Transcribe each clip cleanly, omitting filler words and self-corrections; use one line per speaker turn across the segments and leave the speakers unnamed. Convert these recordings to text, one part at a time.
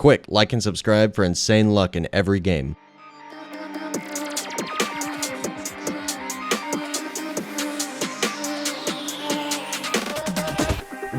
Quick, like and subscribe for insane luck in every game.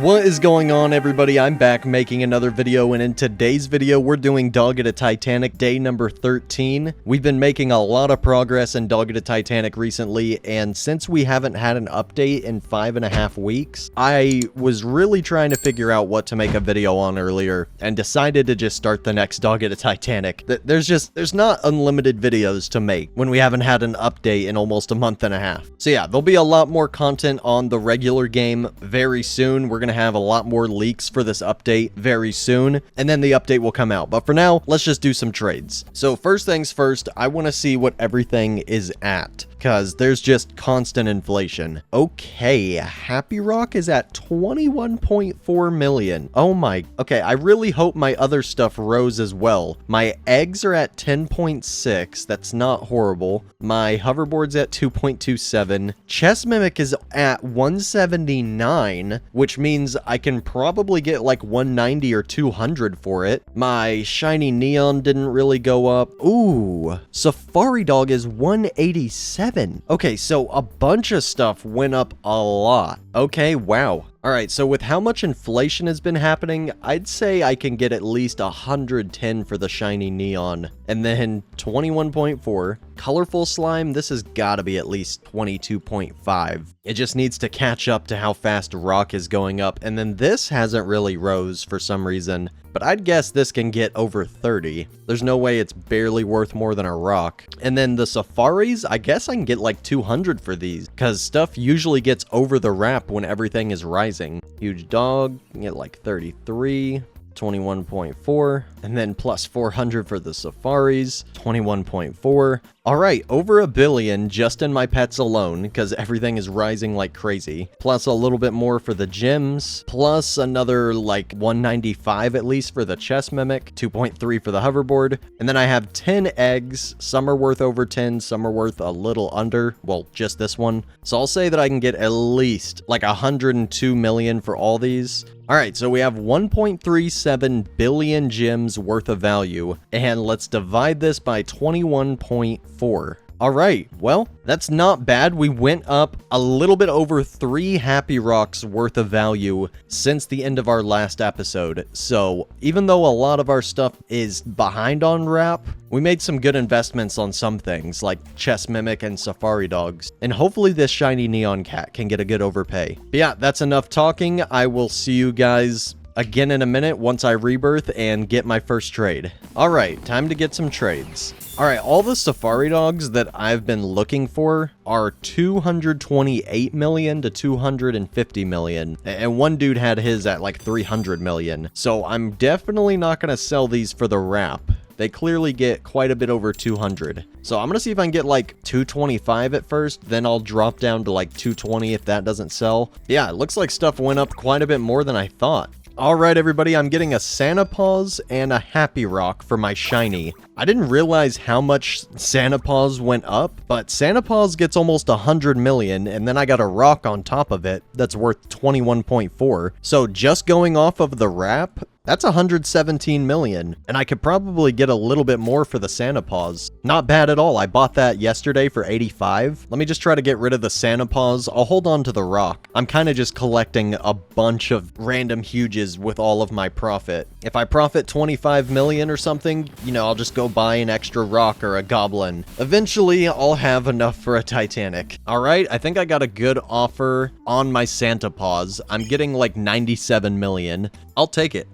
What is going on, everybody? I'm back making another video, and in today's video we're doing Doggy TITANIC day number 13. We've been making a lot of progress in Doggy TITANIC recently, and since we haven't had an update in 5.5 weeks, I was really trying to figure out what to make a video on earlier, and decided to just start the next Doggy TITANIC. There's not unlimited videos to make when we haven't had an update in almost a month and a half. So yeah, there'll be a lot more content on the regular game very soon. We're gonna have a lot more leaks for this update very soon, and then the update will come out. But for now, let's just do some trades. So first things first, I want to see what everything is at, because there's just constant inflation. Okay, Happy Rock is at 21.4 million. Oh my, okay, I really hope my other stuff rose as well. My eggs are at 10.6, that's not horrible. My hoverboard's at 2.27. Chess Mimic is at 179, which means I can probably get like 190 or 200 for it. My shiny neon didn't really go up. Ooh, Safari Dog is 187. Okay, so a bunch of stuff went up a lot. Okay, wow. Alright, so with how much inflation has been happening, I'd say I can get at least 110 for the shiny neon. And then 21.4. Colorful slime, this has got to be at least 22.5. It just needs to catch up to how fast rock is going up. And then this hasn't really rose for some reason, but I'd guess this can get over 30. There's no way it's barely worth more than a rock. And then the safaris, I guess I can get like 200 for these, because stuff usually gets over the wrap when everything is rising. Huge dog, you can get like 33. 21.4, and then plus 400 for the safaris, 21.4. All right, over a billion just in my pets alone, because everything is rising like crazy. Plus a little bit more for the gyms, plus another like 195 at least for the chess mimic, 2.3 for the hoverboard, and then I have 10 eggs. Some are worth over 10, some are worth a little under, well, just this one. So I'll say that I can get at least like 102 million for all these. All right, so we have 1.37 billion gems worth of value, and let's divide this by 21.4. All right, well, that's not bad. We went up a little bit over 3 Happy Rocks worth of value since the end of our last episode. So even though a lot of our stuff is behind on wrap, we made some good investments on some things like Chess Mimic and Safari Dogs. And hopefully this shiny neon cat can get a good overpay. But yeah, that's enough talking. I will see you guys again in a minute once I rebirth and get my first trade. All right, time to get some trades. All right, all the Safari Dogs that I've been looking for are 228 million to 250 million. And one dude had his at like 300 million. So I'm definitely not going to sell these for the wrap. They clearly get quite a bit over 200. So I'm going to see if I can get like 225 at first, then I'll drop down to like 220 if that doesn't sell. Yeah, it looks like stuff went up quite a bit more than I thought. Alright everybody, I'm getting a Santa Paws and a Happy Rock for my shiny. I didn't realize how much Santa Paws went up, but Santa Paws gets almost 100 million, and then I got a rock on top of it that's worth 21.4. So just going off of the wrap, that's 117 million, and I could probably get a little bit more for the Santa Paws. Not bad at all. I bought that yesterday for 85. Let me just try to get rid of the Santa Paws. I'll hold on to the rock. I'm kind of just collecting a bunch of random huges with all of my profit. If I profit 25 million or something, you know, I'll just go buy an extra rock or a goblin. Eventually, I'll have enough for a Titanic. All right, I think I got a good offer on my Santa Paws. I'm getting like 97 million. I'll take it.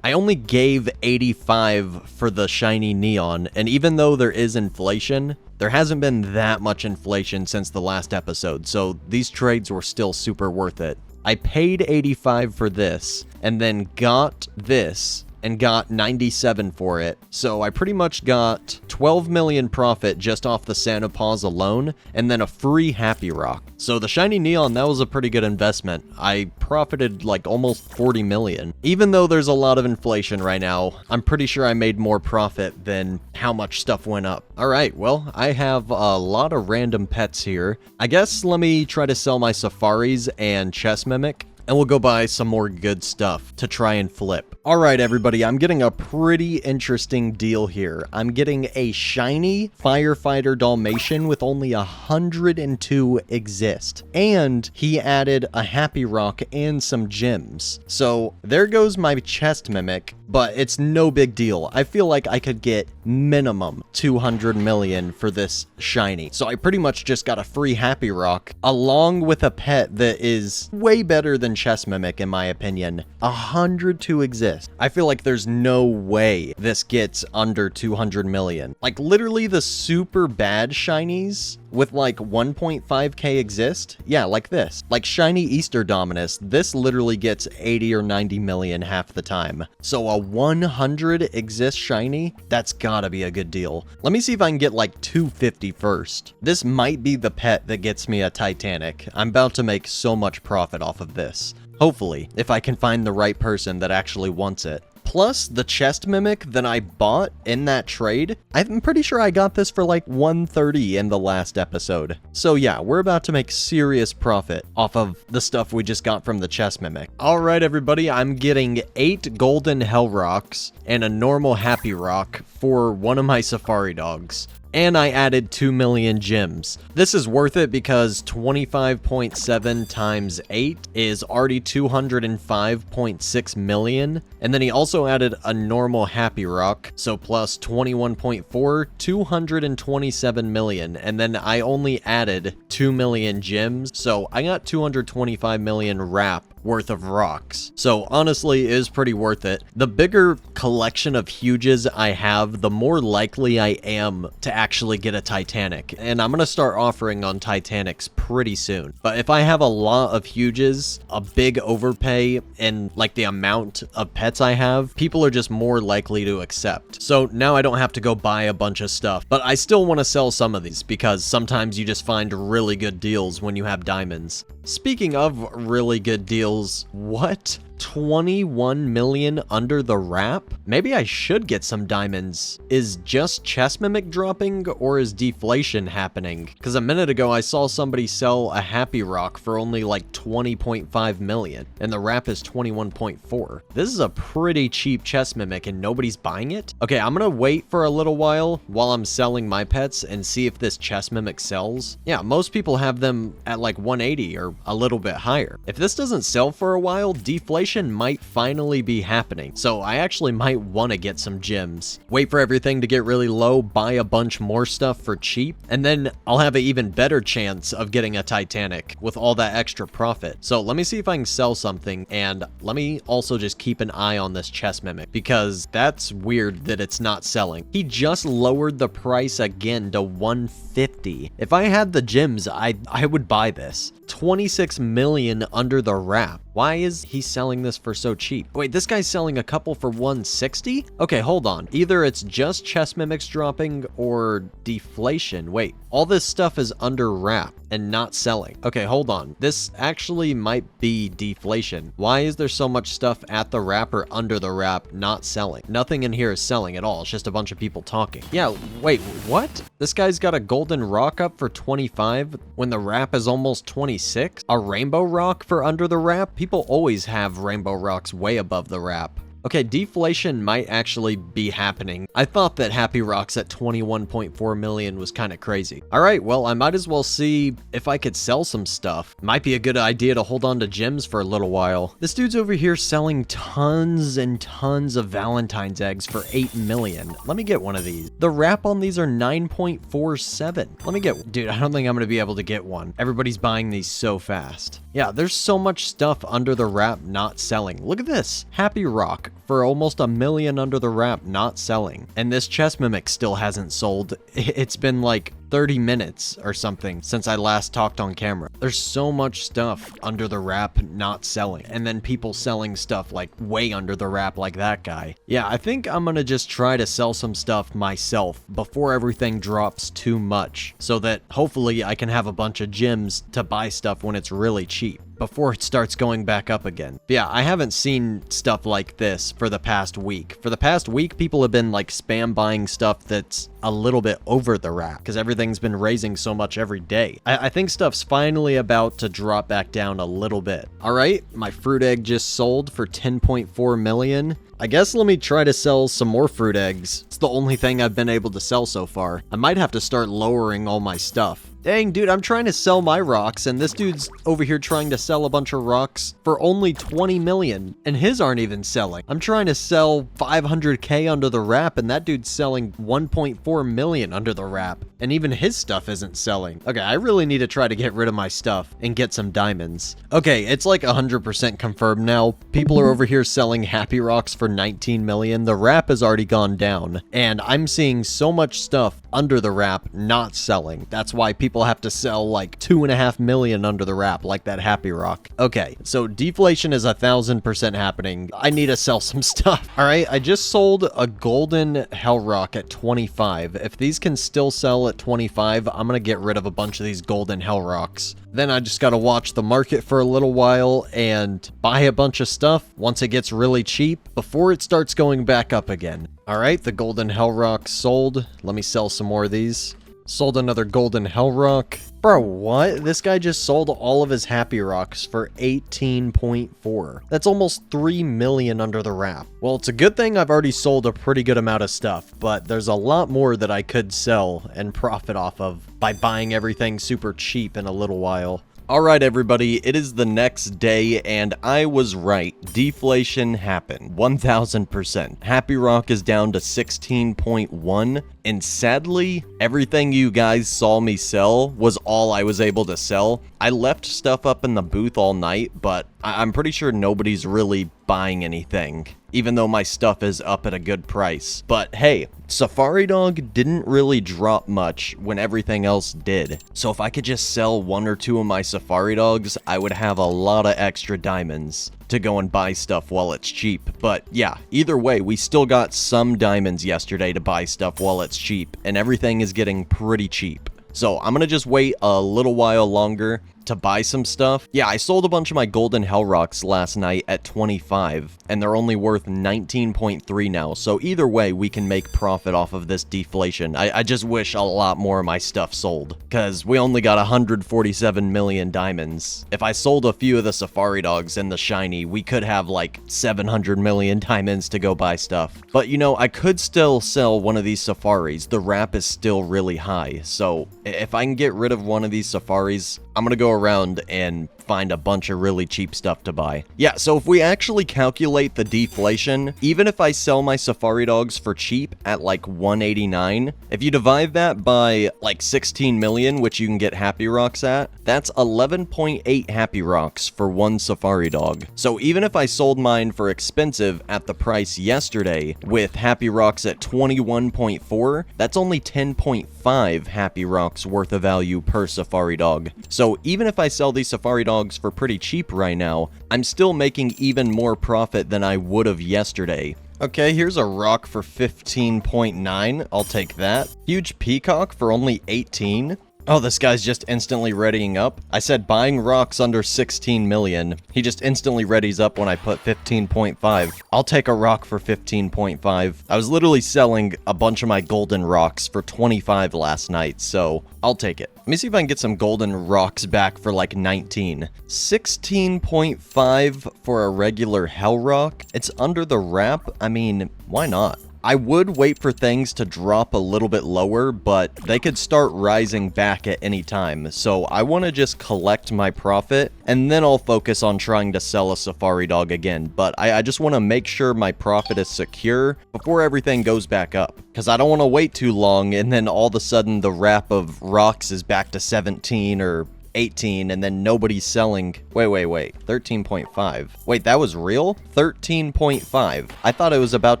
I only gave 85 for the shiny neon, and even though there is inflation, there hasn't been that much inflation since the last episode, so these trades were still super worth it. I paid 85 for this, and then got this, and got 97 for it. So I pretty much got 12 million profit just off the Santa Paws alone, and then a free Happy Rock. So the shiny neon, that was a pretty good investment. I profited like almost 40 million. Even though there's a lot of inflation right now, I'm pretty sure I made more profit than how much stuff went up. All right, well, I have a lot of random pets here. I guess let me try to sell my safaris and chess mimic. and we'll go buy some more good stuff to try and flip. All right, everybody, I'm getting a pretty interesting deal here. I'm getting a shiny firefighter Dalmatian with only 102 exist, and he added a happy rock and some gems. So there goes my chest mimic, but it's no big deal. I feel like I could get minimum 200 million for this shiny. So I pretty much just got a free happy rock along with a pet that is way better than chest mimic in my opinion. 102 exist. I feel like there's no way this gets under 200 million. Like literally the super bad shinies with like 1.5k exist. Yeah, like this. Like shiny Easter Dominus, this literally gets 80 or 90 million half the time. So a 100 exist shiny, that's gotta be a good deal. Let me see if I can get like 250 first. This might be the pet that gets me a Titanic. I'm about to make so much profit off of this. Hopefully, if I can find the right person that actually wants it. Plus, the chest mimic that I bought in that trade, I'm pretty sure I got this for like 130 in the last episode. So yeah, we're about to make serious profit off of the stuff we just got from the chest mimic. All right, everybody, I'm getting 8 golden hell rocks and a normal happy rock for one of my safari dogs. And I added 2 million gems. This is worth it because 25.7 times 8 is already 205.6 million. And then he also added a normal happy rock. So plus 21.4, 227 million. And then I only added 2 million gems. So I got 225 million wrap worth of rocks. So honestly, it is pretty worth it. The bigger collection of huges I have, the more likely I am to actually get a Titanic. And I'm gonna start offering on Titanics pretty soon. But if I have a lot of huges, a big overpay, and like the amount of pets I have, people are just more likely to accept. So now I don't have to go buy a bunch of stuff, but I still want to sell some of these because sometimes you just find really good deals when you have diamonds. Speaking of really good deals, what? 21 million under the wrap? Maybe I should get some diamonds. Is just chest mimic dropping or is deflation happening? Because a minute ago I saw somebody sell a happy rock for only like 20.5 million and the wrap is 21.4. This is a pretty cheap chest mimic and nobody's buying it? Okay, I'm gonna wait for a little while I'm selling my pets and see if this chest mimic sells. Yeah, most people have them at like 180 or a little bit higher. If this doesn't sell for a while, deflation might finally be happening. So I actually might want to get some gems. Wait for everything to get really low, buy a bunch more stuff for cheap, and then I'll have an even better chance of getting a Titanic with all that extra profit. So let me see if I can sell something, and let me also just keep an eye on this chest mimic because that's weird that it's not selling. He just lowered the price again to 150. If I had the gems, I would buy this. 26 million under the wrap. Why is he selling this for so cheap? Wait, this guy's selling a couple for 160? Okay, hold on. Either it's just chest mimics dropping or deflation. Wait, all this stuff is under wrap and not selling. Okay, hold on. This actually might be deflation. Why is there so much stuff at the wrap or under the wrap not selling? Nothing in here is selling at all. It's just a bunch of people talking. Yeah, wait, what? This guy's got a golden rock up for 25 when the wrap is almost 26? A rainbow rock for under the wrap? People always have rainbow rocks way above the wrap. Okay, deflation might actually be happening. I thought that happy rocks at 21.4 million was kind of crazy. All right, well, I might as well see if I could sell some stuff. Might be a good idea to hold on to gems for a little while. This dude's over here selling tons and tons of Valentine's eggs for 8 million. Let me get one of these. The wrap on these are 9.47. Let me get, dude, I don't think I'm gonna be able to get one. Everybody's buying these so fast. Yeah, there's so much stuff under the wrap not selling. Look at this, happy rock for almost 1 million under the wrap not selling. And this chest mimic still hasn't sold. It's been like 30 minutes or something since I last talked on camera. There's so much stuff under the wrap not selling, and then people selling stuff like way under the wrap like that guy. Yeah, I think I'm gonna just try to sell some stuff myself before everything drops too much so that hopefully I can have a bunch of gems to buy stuff when it's really cheap. before it starts going back up again. But yeah, I haven't seen stuff like this for the past week. For the past week, people have been like spam buying stuff that's a little bit over the wrap because everything's been raising so much every day. I think stuff's finally about to drop back down a little bit. All right, my fruit egg just sold for 10.4 million. I guess let me try to sell some more fruit eggs. It's the only thing I've been able to sell so far. I might have to start lowering all my stuff. Dang, dude, I'm trying to sell my rocks, and this dude's over here trying to sell a bunch of rocks for only 20 million, and his aren't even selling. I'm trying to sell 500k under the wrap, and that dude's selling 1.4 million under the wrap, and even his stuff isn't selling. Okay, I really need to try to get rid of my stuff and get some diamonds. Okay, it's like 100% confirmed now. People are over here selling happy rocks for 19 million. The wrap has already gone down, and I'm seeing so much stuff under the wrap not selling. That's why people have to sell like 2.5 million under the wrap, like that happy rock. Okay, so deflation is 1000% happening. I need to sell some stuff. All right, I just sold a golden hell rock at 25. If these can still sell at 25, I'm gonna get rid of a bunch of these golden hell rocks. Then I just gotta watch the market for a little while and buy a bunch of stuff once it gets really cheap before it starts going back up again. All right, the golden hell rock sold. Let me sell some more of these. Sold another golden hell rock. Bro, what? This guy just sold all of his happy rocks for 18.4. That's almost 3 million under the wrap. Well, it's a good thing I've already sold a pretty good amount of stuff, but there's a lot more that I could sell and profit off of by buying everything super cheap in a little while. Alright everybody, it is the next day and I was right. Deflation happened. 1000%. Happy Rock is down to 16.1 and sadly, everything you guys saw me sell was all I was able to sell. I left stuff up in the booth all night, but I'm pretty sure nobody's really buying anything, even though my stuff is up at a good price. But hey, Safari Dog didn't really drop much when everything else did. So if I could just sell 1 or 2 of my Safari Dogs, I would have a lot of extra diamonds to go and buy stuff while it's cheap. But yeah, either way, we still got some diamonds yesterday to buy stuff while it's cheap, and everything is getting pretty cheap. So I'm gonna just wait a little while longer to buy some stuff. Yeah, I sold a bunch of my golden hell rocks last night at 25, and they're only worth 19.3 now. So either way, we can make profit off of this deflation. I just wish a lot more of my stuff sold, because we only got 147 million diamonds. If I sold a few of the Safari Dogs and the shiny, we could have like 700 million diamonds to go buy stuff. But you know, I could still sell one of these Safaris. The wrap is still really high, so if I can get rid of one of these Safaris, I'm gonna go around and find a bunch of really cheap stuff to buy. Yeah, so if we actually calculate the deflation, even if I sell my Safari Dogs for cheap at like 189, if you divide that by like 16 million, which you can get Happy Rocks at, that's 11.8 Happy Rocks for one Safari Dog. So even if I sold mine for expensive at the price yesterday with Happy Rocks at 21.4, that's only 10.5 Happy Rocks worth of value per Safari Dog. So even if I sell these Safari Dogs for pretty cheap right now, I'm still making even more profit than I would have yesterday. Okay, here's a rock for 15.9. I'll take that. Huge peacock for only 18. Oh, this guy's just instantly readying up. I said buying rocks under 16 million. He just instantly readies up when I put 15.5. I'll take a rock for 15.5. I was literally selling a bunch of my golden rocks for 25 last night, so I'll take it. Let me see if I can get some golden rocks back for like 19. 16.5 for a regular hell rock. It's under the wrap. I mean, why not? I would wait for things to drop a little bit lower, but they could start rising back at any time. So I want to just collect my profit, and then I'll focus on trying to sell a Safari Dog again. But I just want to make sure my profit is secure before everything goes back up, because I don't want to wait too long, and then all of a sudden the wrap of rocks is back to 17 or 18 and then nobody's selling. Wait, 13.5. Wait, that was real? 13.5. I thought it was about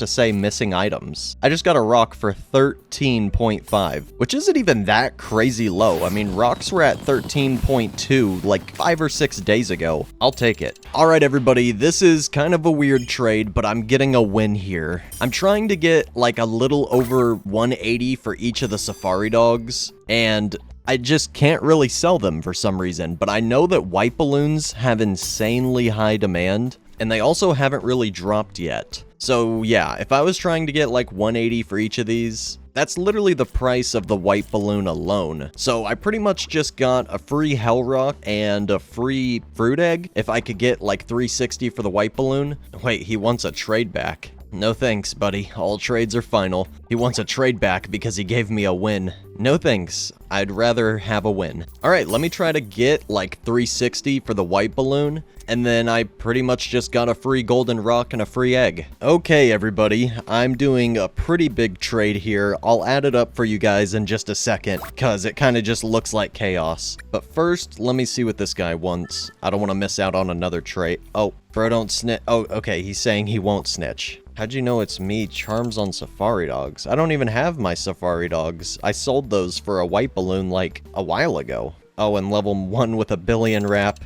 to say missing items. I just got a rock for 13.5, which isn't even that crazy low. I mean, rocks were at 13.2 like 5 or 6 days ago. I'll take it. All right, everybody, this is kind of a weird trade, but I'm getting a win here. I'm trying to get like a little over 180 for each of the Safari Dogs, and I just can't really sell them for some reason, but I know that white balloons have insanely high demand, and they also haven't really dropped yet. So yeah, if I was trying to get like 180 for each of these, that's literally the price of the white balloon alone. So I pretty much just got a free hell rock and a free fruit egg if I could get like 360 for the white balloon. Wait, he wants a trade back. No thanks, buddy. All trades are final. He wants a trade back because he gave me a win. No thanks. I'd rather have a win. Alright, let me try to get like 360 for the white balloon, and then I pretty much just got a free golden rock and a free egg. Okay, everybody, I'm doing a pretty big trade here. I'll add it up for you guys in just a second, because it kind of just looks like chaos. But first, let me see what this guy wants. I don't want to miss out on another trade. Oh, bro, don't snitch. Oh, okay, he's saying he won't snitch. How'd you know it's me? Charms on safari dogs. I don't even have my safari dogs. I sold those for a white balloon like a while ago. Oh, and level 1 with a billion wrap.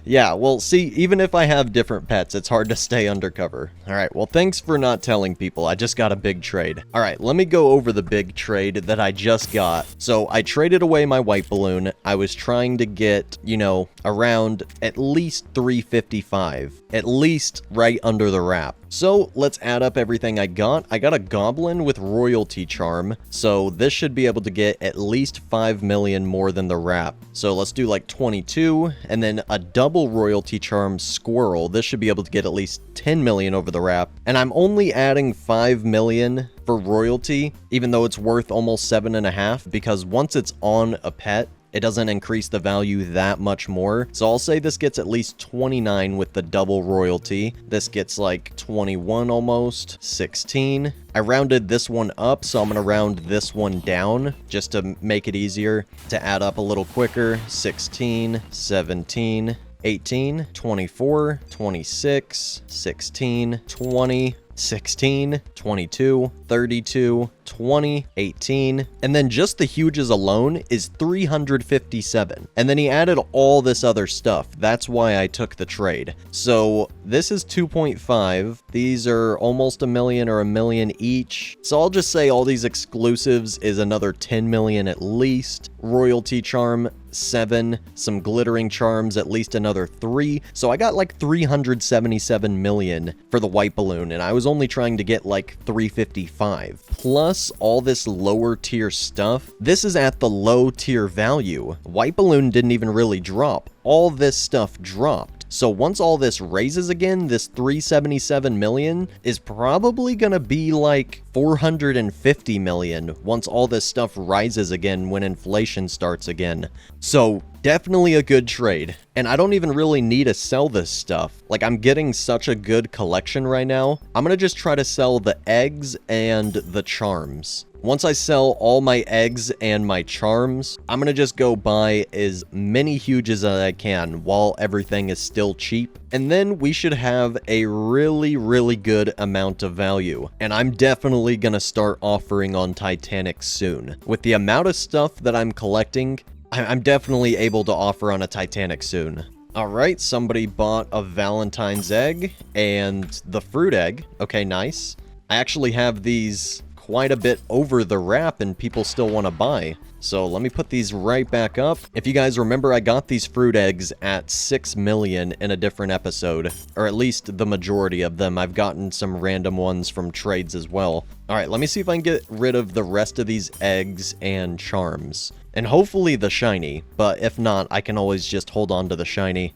Yeah, well, see, even if I have different pets, it's hard to stay undercover. Alright, well, thanks for not telling people. I just got a big trade. Alright, let me go over the big trade that I just got. So, I traded away my white balloon. I was trying to get, you know, around at least 355. At least right under the wrap. So, let's add up everything I got. I got a goblin with royalty charm. So, this should be able to get at least 5 million more than the wrap. So, let's do like 22, and then a double royalty charm squirrel. This should be able to get at least 10 million over the wrap. And I'm only adding 5 million for royalty, even though it's worth almost 7.5, because once it's on a pet, it doesn't increase the value that much more. So I'll say this gets at least 29 with the double royalty. This gets like 21 almost, 16. I rounded this one up, so I'm going to round this one down just to make it easier to add up a little quicker. 16, 17, 18, 24, 26, 16, 20, 16, 22, 32, 20, 18, and then just the huges alone is 357. And then he added all this other stuff. That's why I took the trade. So this is 2.5. These are almost a million or a million each. So I'll just say all these exclusives is another 10 million at least. Royalty charm, 7. Some glittering charms, at least another 3. So I got like 377 million for the white balloon, and I was only trying to get like 355. Plus all this lower tier stuff. This is at the low tier value. White balloon didn't even really drop. All this stuff dropped. So once all this raises again, this 377 million is probably gonna be like 450 million once all this stuff rises again when inflation starts again. So definitely a good trade. And I don't even really need to sell this stuff. Like, I'm getting such a good collection right now. I'm gonna just try to sell the eggs and the charms. Once I sell all my eggs and my charms, I'm gonna just go buy as many huges as I can while everything is still cheap. And then we should have a really, really good amount of value. And I'm definitely gonna start offering on Titanic soon. With the amount of stuff that I'm collecting, I'm definitely able to offer on a Titanic soon. Alright, somebody bought a Valentine's egg and the fruit egg. Okay, nice. I actually have these quite a bit over the wrap and people still want to buy. So let me put these right back up. If you guys remember, I got these fruit eggs at 6 million in a different episode, or at least the majority of them. I've gotten some random ones from trades as well. All right, let me see if I can get rid of the rest of these eggs and charms. And hopefully the shiny, but if not, I can always just hold on to the shiny.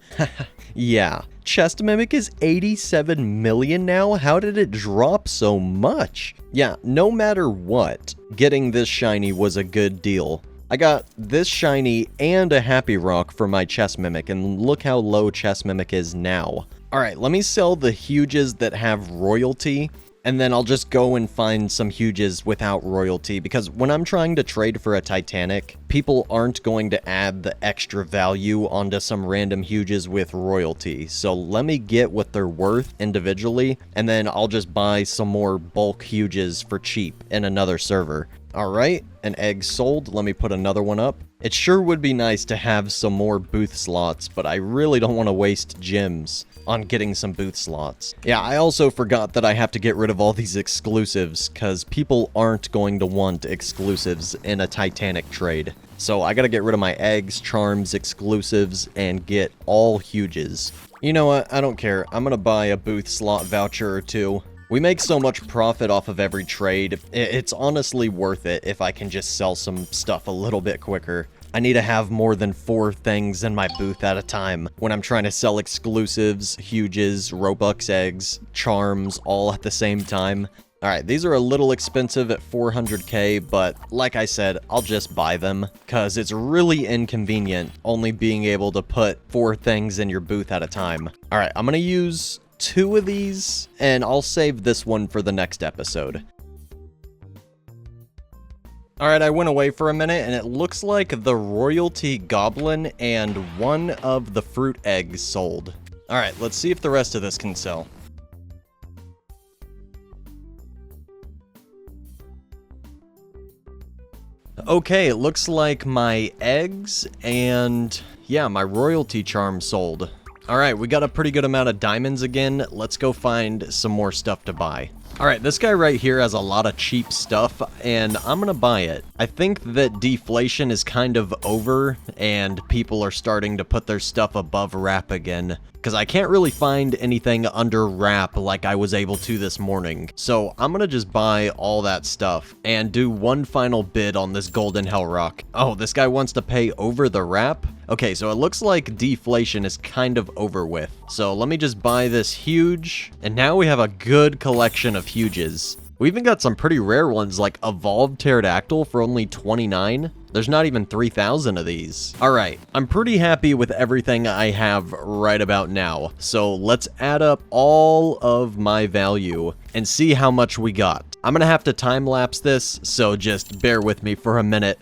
Yeah. Chest Mimic is 87 million now? How did it drop so much? Yeah, no matter what, getting this shiny was a good deal. I got this shiny and a Happy Rock for my Chest Mimic, and look how low Chest Mimic is now. Alright, let me sell the huges that have royalty, and then I'll just go and find some huges without royalty, because when I'm trying to trade for a Titanic, people aren't going to add the extra value onto some random huges with royalty. So let me get what they're worth individually, and then I'll just buy some more bulk huges for cheap in another server. Alright, an egg sold. Let me put another one up. It sure would be nice to have some more booth slots, but I really don't want to waste gems. on getting some booth slots. Yeah, I also forgot that I have to get rid of all these exclusives, because people aren't going to want exclusives in a Titanic trade. So I gotta get rid of my eggs, charms, exclusives, and get all huges. You know what? I don't care. I'm gonna buy a booth slot voucher or two. We make so much profit off of every trade, it's honestly worth it if I can just sell some stuff a little bit quicker. I need to have more than 4 things in my booth at a time when I'm trying to sell exclusives, huges, Robux eggs, charms, all at the same time. Alright, these are a little expensive at 400k, but like I said, I'll just buy them, because it's really inconvenient only being able to put 4 things in your booth at a time. Alright, I'm gonna use 2 of these, and I'll save this one for the next episode. Alright, I went away for a minute, and it looks like the Royalty Goblin and one of the fruit eggs sold. Alright, let's see if the rest of this can sell. Okay, it looks like my eggs and, yeah, my Royalty Charm sold. Alright, we got a pretty good amount of diamonds again. Let's go find some more stuff to buy. Alright, this guy right here has a lot of cheap stuff, and I'm gonna buy it. I think that deflation is kind of over, and people are starting to put their stuff above wrap again. Because I can't really find anything under wrap like I was able to this morning. So I'm gonna just buy all that stuff, and do one final bid on this golden hell rock. Oh, this guy wants to pay over the wrap? Okay, so it looks like deflation is kind of over with. So let me just buy this huge, and now we have a good collection of huges. We even got some pretty rare ones like Evolved Pterodactyl for only 29. There's not even 3,000 of these. Alright, I'm pretty happy with everything I have right about now. So let's add up all of my value and see how much we got. I'm gonna have to time lapse this, so just bear with me for a minute.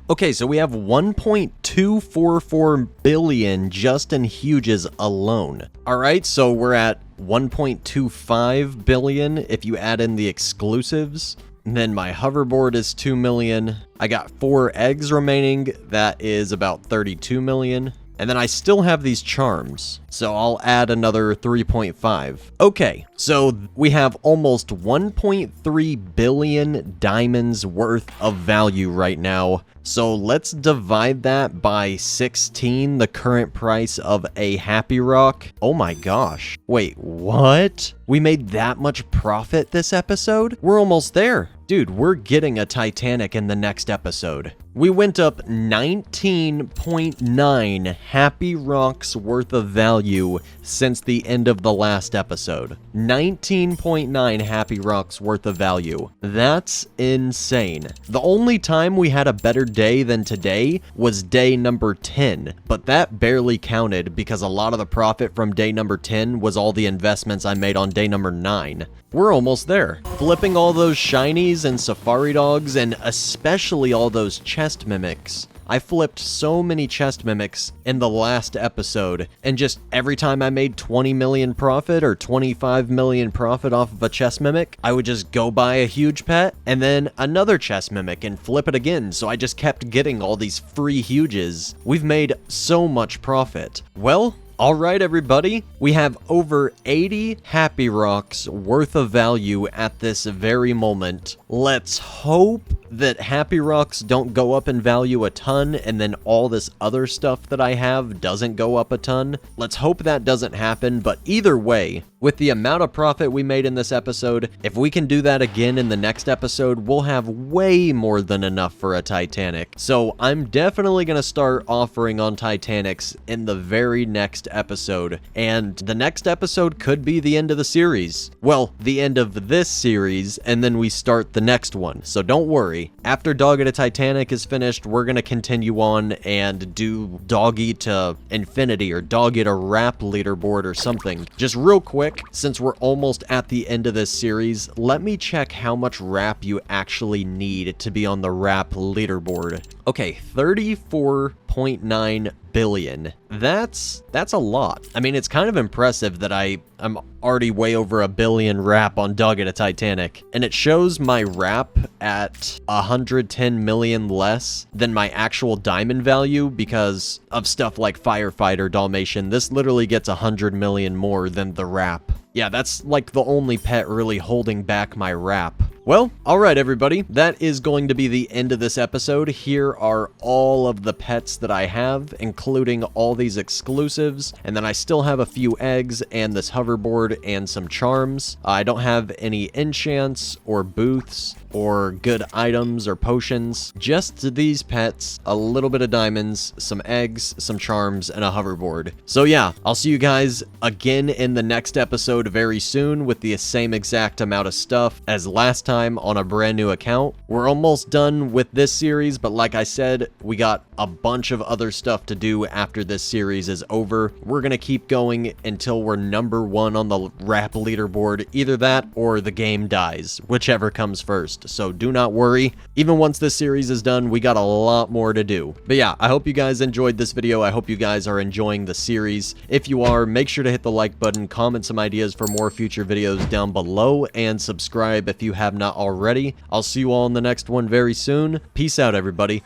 Okay, so we have 1.244 billion just in huges alone. Alright, so we're at 1.25 billion if you add in the exclusives. And then my hoverboard is 2 million. I got 4 eggs remaining. That is about 32 million. And then I still have these charms, so I'll add another 3.5. Okay, so we have almost 1.3 billion diamonds worth of value right now. So let's divide that by 16, the current price of a Happy Rock. Oh my gosh. Wait, what? We made that much profit this episode? We're almost there. Dude, we're getting a Titanic in the next episode. We went up 19.9 Happy Rocks worth of value since the end of the last episode. 19.9 Happy Rocks worth of value. That's insane. The only time we had a better day than today was day number 10, but that barely counted because a lot of the profit from day number 10 was all the investments I made on day number 9. We're almost there. Flipping all those shinies and safari dogs, and especially all those chest mimics. I flipped so many chest mimics in the last episode, and just every time I made 20 million profit or 25 million profit off of a chest mimic, I would just go buy a huge pet and then another chest mimic and flip it again, so I just kept getting all these free huges. We've made so much profit. Well, alright everybody, we have over 80 Happy Rocks worth of value at this very moment. Let's hope that Happy Rocks don't go up in value a ton, and then all this other stuff that I have doesn't go up a ton. Let's hope that doesn't happen, but either way, with the amount of profit we made in this episode, if we can do that again in the next episode, we'll have way more than enough for a Titanic. So I'm definitely going to start offering on Titanics in the very next episode, and the next episode could be the end of the series. Well, the end of this series, and then we start the next one, so don't worry. After Doggy Titanic is finished, we're gonna continue on and do Doggy to Infinity or Doggy to Rap leaderboard or something. Just real quick, since we're almost at the end of this series, let me check how much rap you actually need to be on the rap leaderboard. Okay, 34.9 billion. That's a lot. I mean, it's kind of impressive that I'm already way over a billion rap on Doggy to Titanic, and it shows my rap at 110 million less than my actual diamond value because of stuff like Firefighter Dalmatian. This literally gets 100 million more than the rap. Yeah, that's like the only pet really holding back my rap. Well, alright everybody, that is going to be the end of this episode. Here are all of the pets that I have, including all these exclusives, and then I still have a few eggs and this hoverboard and some charms. I don't have any enchants or booths or good items or potions, just these pets, a little bit of diamonds, some eggs, some charms, and a hoverboard. So yeah, I'll see you guys again in the next episode very soon with the same exact amount of stuff as last time on a brand new account. We're almost done with this series, but like I said, we got a bunch of other stuff to do after this series is over. We're gonna keep going until we're #1 on the rap leaderboard, either that or the game dies, whichever comes first. So do not worry. Even once this series is done, we got a lot more to do. But yeah, I hope you guys enjoyed this video. I hope you guys are enjoying the series. If you are, make sure to hit the like button, comment some ideas for more future videos down below, and subscribe if you have not already. I'll see you all in the next one very soon. Peace out, everybody.